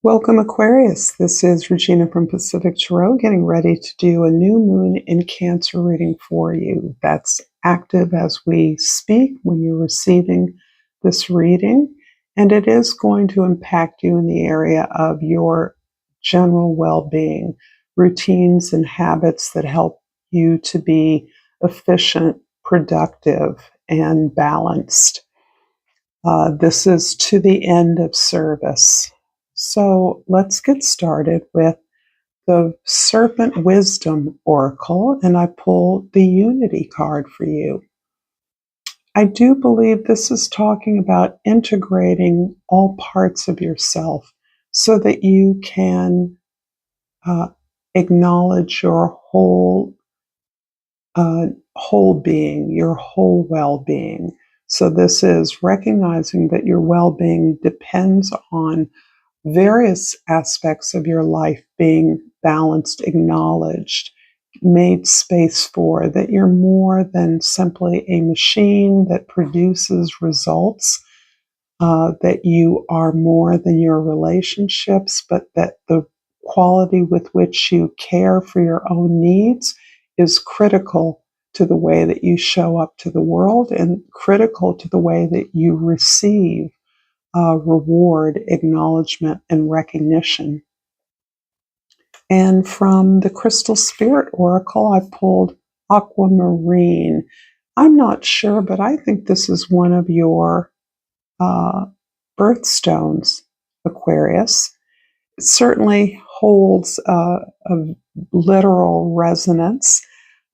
Welcome, Aquarius. This is Regina from Pacific Tarot, getting ready to do a new moon in Cancer reading for you. That's active as we speak when you're receiving this reading, and it is going to impact you in the area of your general well-being, routines and habits that help you to be efficient, productive, and balanced. This is to the end of service. So let's get started with the Serpent Wisdom Oracle, and I pull the Unity card for you. I do believe this is talking about integrating all parts of yourself so that you can acknowledge your whole being, your whole well-being. So this is recognizing that your well-being depends on various aspects of your life being balanced, acknowledged, made space for, that you're more than simply a machine that produces results, that you are more than your relationships, but that the quality with which you care for your own needs is critical to the way that you show up to the world and critical to the way that you receive reward, acknowledgement, and recognition. And from the Crystal Spirit Oracle, I pulled Aquamarine. I'm not sure, but I think this is one of your birthstones, Aquarius. It certainly holds a literal resonance.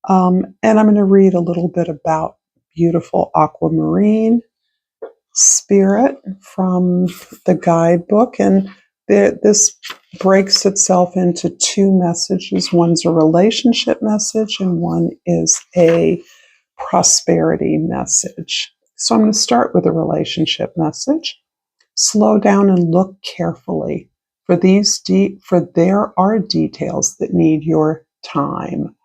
And I'm going to read a little bit about beautiful Aquamarine spirit from the guidebook, and this breaks itself into two messages. One's a relationship message and one is a prosperity message. So I'm going to start with a relationship message. Slow down and look carefully, for there are details that need your time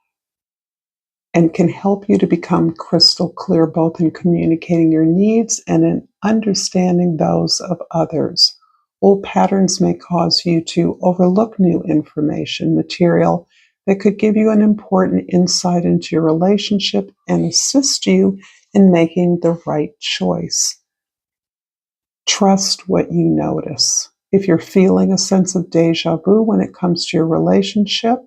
and can help you to become crystal clear both in communicating your needs and in understanding those of others. Old patterns may cause you to overlook new information, material that could give you an important insight into your relationship and assist you in making the right choice. Trust what you notice. If you're feeling a sense of deja vu when it comes to your relationship,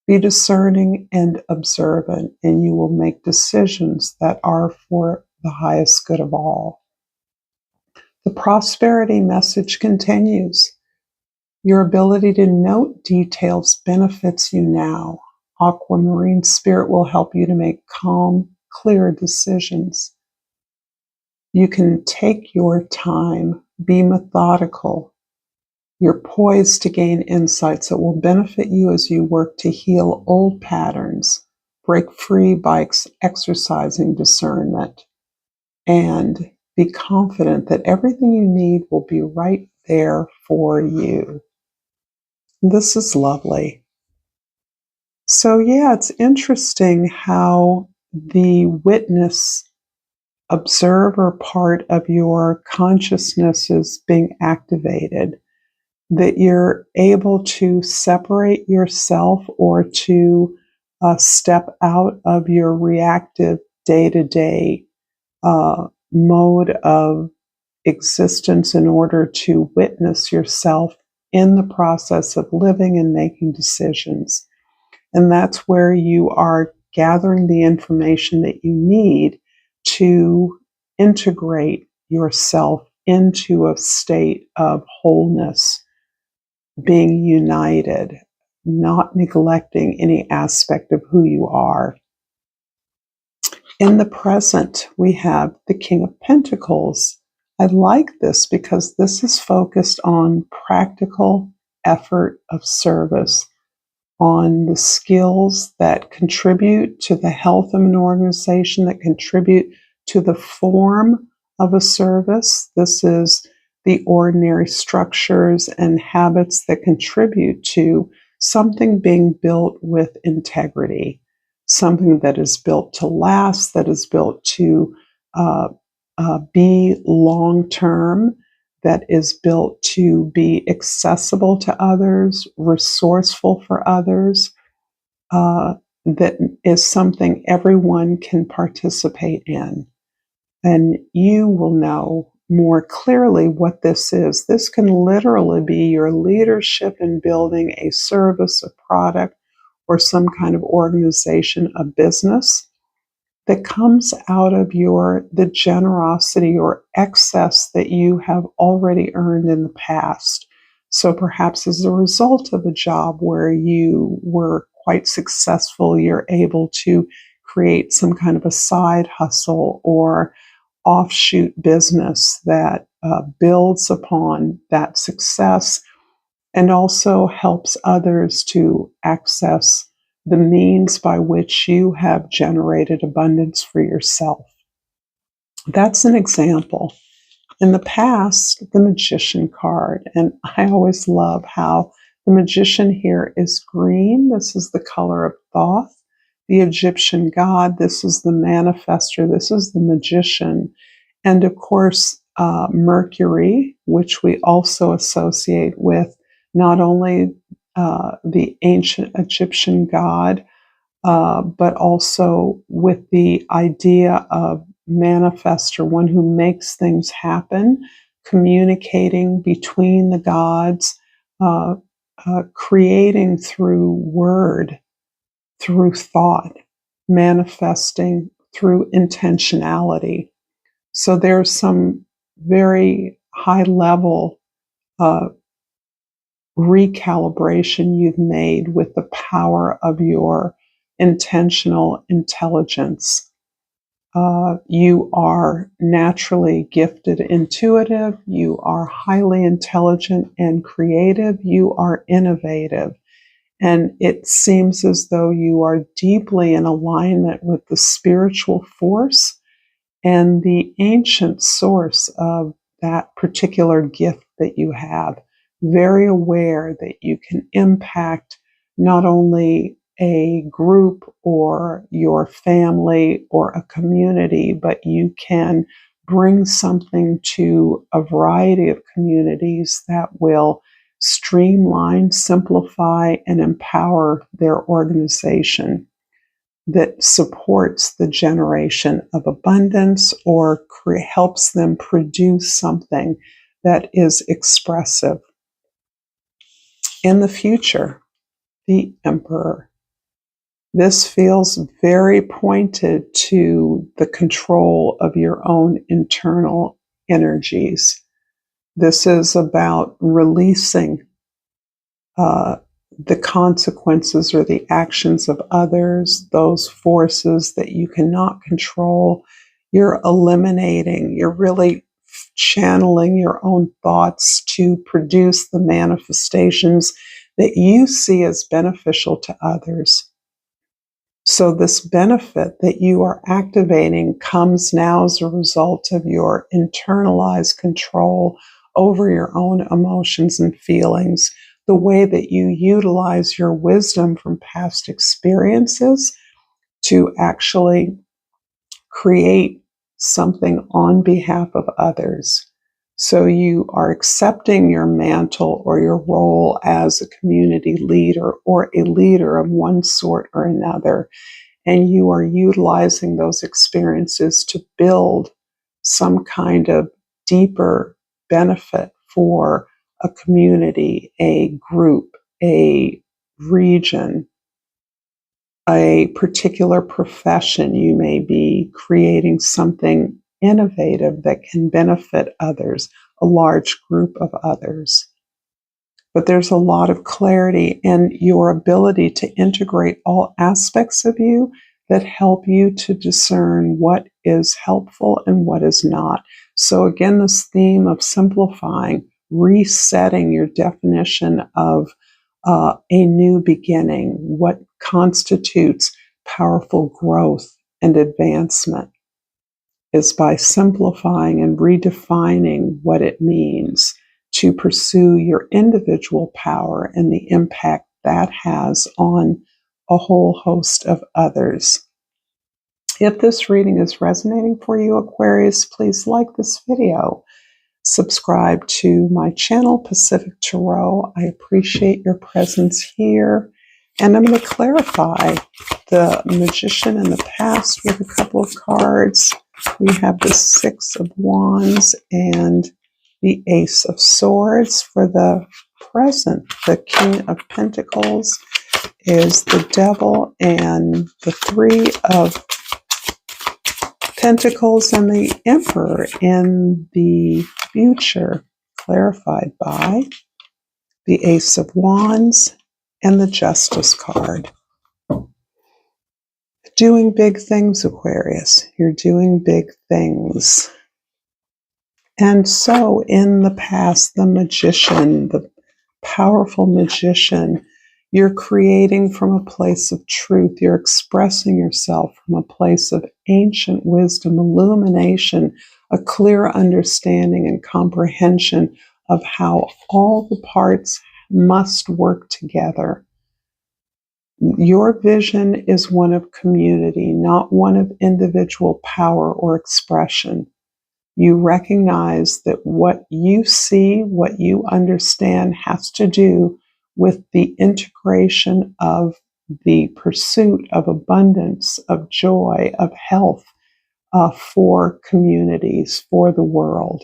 be discerning and observant, and you will make decisions that are for the highest good of all. The prosperity message continues. Your ability to note details benefits you now. Aquamarine spirit will help you to make calm, clear decisions. You can take your time, be methodical. You're poised to gain insights that will benefit you as you work to heal old patterns, break free by exercising discernment, and be confident that everything you need will be right there for you. This is lovely. So yeah, it's interesting how the witness, observer part of your consciousness is being activated, that you're able to separate yourself or to step out of your reactive day-to-day mode of existence in order to witness yourself in the process of living and making decisions. And that's where you are gathering the information that you need to integrate yourself into a state of wholeness, being united, not neglecting any aspect of who you are. In the present, we have the King of Pentacles. I like this because this is focused on practical effort of service, on the skills that contribute to the health of an organization, that contribute to the form of a service. This is the ordinary structures and habits that contribute to something being built with integrity, something that is built to last, that is built to be long-term, that is built to be accessible to others, resourceful for others, that is something everyone can participate in. And you will know more clearly what this is. This can literally be your leadership in building a service, a product, or some kind of organization, a business that comes out of the generosity or excess that you have already earned in the past. So perhaps as a result of a job where you were quite successful, you're able to create some kind of a side hustle or offshoot business that builds upon that success and also helps others to access the means by which you have generated abundance for yourself. That's an example. In the past, the magician card, and I always love how the magician here is green. This is the color of Thoth. The Egyptian god, this is the manifester, this is the magician. And of course, Mercury, which we also associate with not only the ancient Egyptian god, but also with the idea of manifester, one who makes things happen, communicating between the gods, uh, creating through word, through thought, manifesting through intentionality. So there's some very high level uh, recalibration you've made with the power of your intentional intelligence. You are naturally gifted, intuitive. You are highly intelligent and creative. You are innovative. And it seems as though you are deeply in alignment with the spiritual force and the ancient source of that particular gift that you have, very aware that you can impact not only a group or your family or a community, but you can bring something to a variety of communities that will streamline, simplify, and empower their organization that supports the generation of abundance or helps them produce something that is expressive. In the future, the Emperor. This feels very pointed to the control of your own internal energies. This is about releasing the consequences or the actions of others, those forces that you cannot control. You're eliminating, you're really channeling your own thoughts to produce the manifestations that you see as beneficial to others. So this benefit that you are activating comes now as a result of your internalized control over your own emotions and feelings, the way that you utilize your wisdom from past experiences to actually create something on behalf of others. So you are accepting your mantle or your role as a community leader or a leader of one sort or another, and you are utilizing those experiences to build some kind of deeper benefit for a community, a group, a region, a particular profession. You may be creating something innovative that can benefit others, a large group of others. But there's a lot of clarity in your ability to integrate all aspects of you that help you to discern what is helpful and what is not. So again, this theme of simplifying, resetting your definition of a new beginning, what constitutes powerful growth and advancement, is by simplifying and redefining what it means to pursue your individual power and the impact that has on a whole host of others. If this reading is resonating for you, Aquarius, please like this video. subscribe to my channel, Pacific Tarot. I appreciate your presence here. And I'm going to clarify the Magician in the past with a couple of cards. We have the Six of Wands and the Ace of Swords. For the present, the King of Pentacles is the Devil, and the Three of Pentacles and the Emperor in the future, clarified by the Ace of Wands and the Justice card. Doing big things, Aquarius. You're doing big things. And so in the past, the magician, the powerful magician, you're creating from a place of truth. You're expressing yourself from a place of ancient wisdom, illumination, a clear understanding and comprehension of how all the parts must work together. Your vision is one of community, not one of individual power or expression. You recognize that what you see, what you understand, has to do with the integration of the pursuit of abundance, of joy, of health for communities, for the world.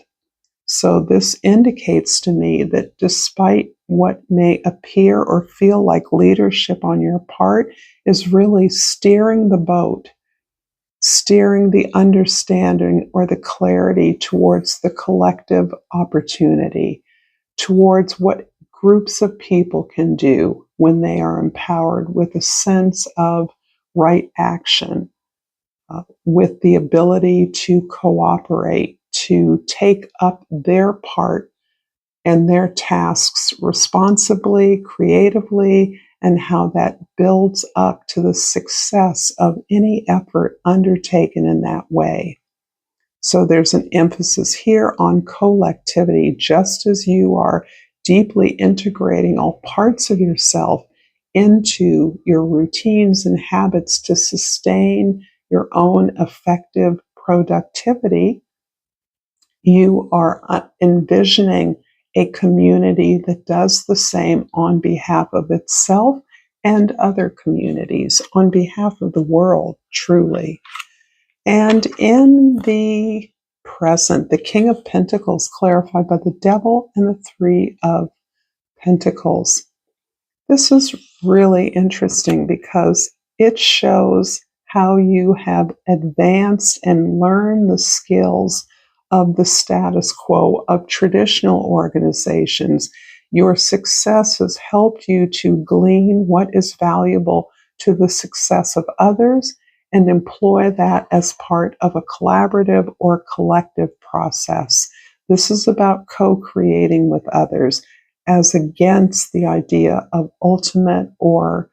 So this indicates to me that despite what may appear or feel like leadership on your part, is really steering the boat, steering the understanding or the clarity towards the collective opportunity, towards what groups of people can do when they are empowered with a sense of right action, with the ability to cooperate, to take up their part and their tasks responsibly, creatively, and how that builds up to the success of any effort undertaken in that way. So there's an emphasis here on collectivity, just as you are deeply integrating all parts of yourself into your routines and habits to sustain your own effective productivity. You are envisioning a community that does the same on behalf of itself and other communities, on behalf of the world, truly. And in the present, the King of Pentacles, clarified by the Devil and the Three of Pentacles. This is really interesting because it shows how you have advanced and learned the skills of the status quo of traditional organizations. Your success has helped you to glean what is valuable to the success of others and employ that as part of a collaborative or collective process. This is about co-creating with others, as against the idea of ultimate or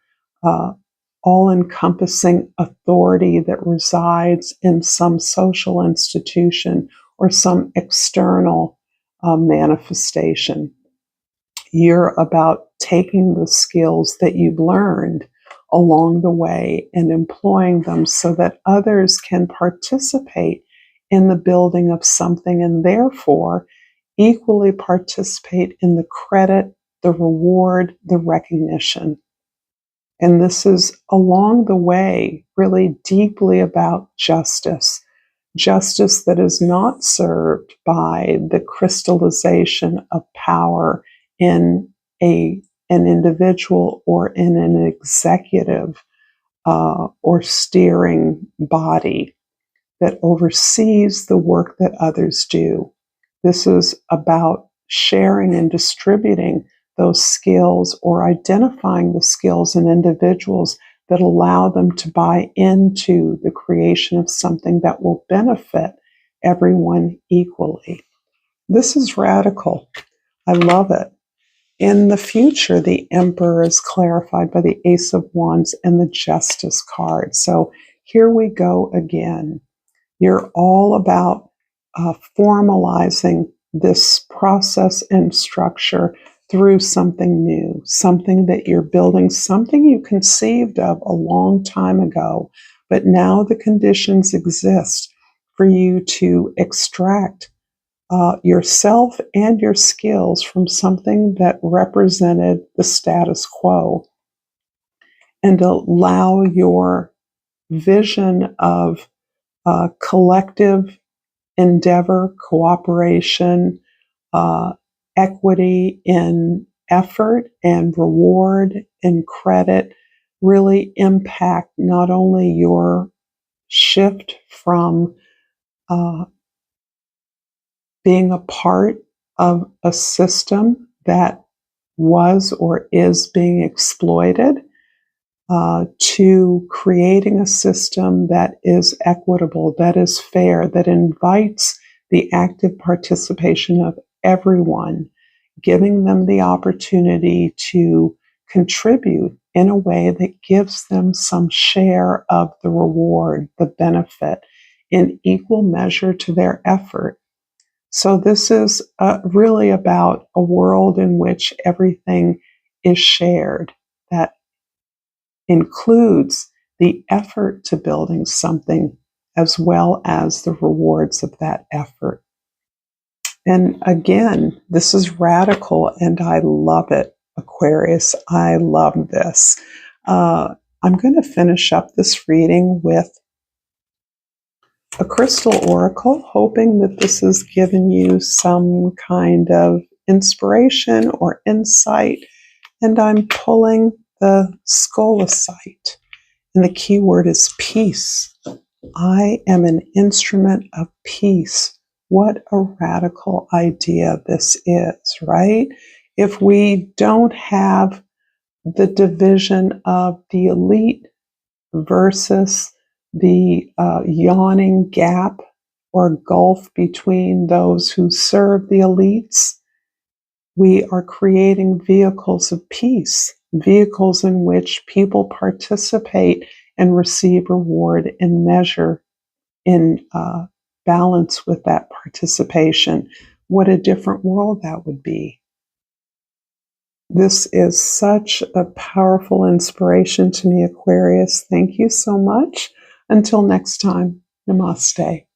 all-encompassing authority that resides in some social institution or some external manifestation. You're about taking the skills that you've learned along the way and employing them so that others can participate in the building of something and therefore equally participate in the credit, the reward, the recognition. And this is along the way really deeply about justice. Justice that is not served by the crystallization of power in an individual or in an executive or steering body that oversees the work that others do. This is about sharing and distributing those skills or identifying the skills in individuals that allow them to buy into the creation of something that will benefit everyone equally. This is radical. I love it. In the future, the Emperor is clarified by the Ace of Wands and the Justice card. So here we go again. You're all about formalizing this process and structure through something new, something that you're building, something you conceived of a long time ago, but now the conditions exist for you to extract yourself and your skills from something that represented the status quo, and allow your vision of collective endeavor, cooperation, uh, equity in effort and reward and credit really impact not only your shift from being a part of a system that was or is being exploited, to creating a system that is equitable, that is fair, that invites the active participation of everyone, giving them the opportunity to contribute in a way that gives them some share of the reward, the benefit, in equal measure to their effort. So this is really about a world in which everything is shared, that includes the effort to building something as well as the rewards of that effort. And again, this is radical and I love it, Aquarius. I love this. I'm going to finish up this reading with a crystal oracle, hoping that this has given you some kind of inspiration or insight. And I'm pulling the skolosite. And the key word is peace. I am an instrument of peace. What a radical idea this is, right? If we don't have the division of the elite versus the yawning gap or gulf between those who serve the elites, we are creating vehicles of peace, vehicles in which people participate and receive reward in measure, in balance with that participation. What a different world that would be. This is such a powerful inspiration to me, Aquarius. Thank you so much. Until next time, namaste.